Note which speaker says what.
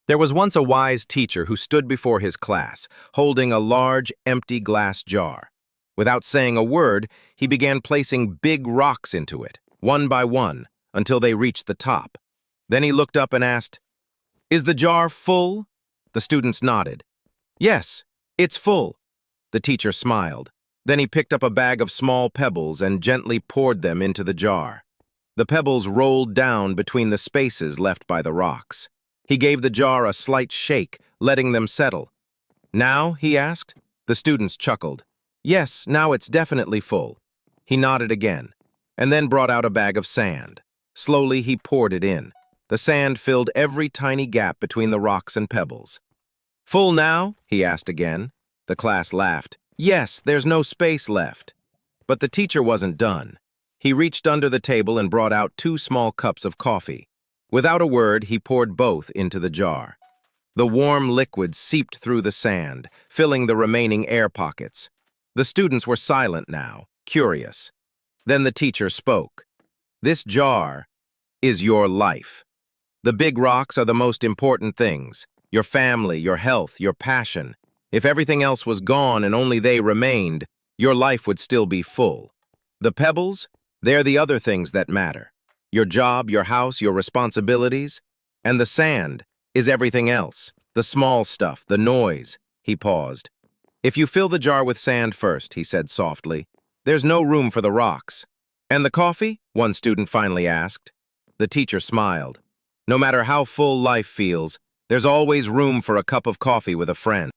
Speaker 1: There was once a wise teacher who stood before his class, holding a large, empty glass jar. Without saying a word, he began placing big rocks into it, one by one, until they reached the top. Then he looked up and asked, "Is the jar full?" The students nodded. "Yes, it's full." The teacher smiled. Then he picked up a bag of small pebbles and gently poured them into the jar. The pebbles rolled down between the spaces left by the rocks. He gave the jar a slight shake, letting them settle. "Now?" he asked. The students chuckled. "Yes, now it's definitely full." He nodded again, and then brought out a bag of sand. Slowly he poured it in. The sand filled every tiny gap between the rocks and pebbles. "Full now?" he asked again. The class laughed. "Yes, there's no space left." But the teacher wasn't done. He reached under the table and brought out 2 small cups of coffee. Without a word, he poured both into the jar. The warm liquid seeped through the sand, filling the remaining air pockets. The students were silent now, curious. Then the teacher spoke. "This jar is your life. The big rocks are the most important things. Your family, your health, your passion. If everything else was gone and only they remained, your life would still be full. The pebbles, they're the other things that matter. Your job, your house, your responsibilities. And the sand is everything else. The small stuff, the noise." He paused. "If you fill the jar with sand first," he said softly, "there's no room for the rocks." "And the coffee?" one student finally asked. The teacher smiled. "No matter how full life feels, there's always room for a cup of coffee with a friend."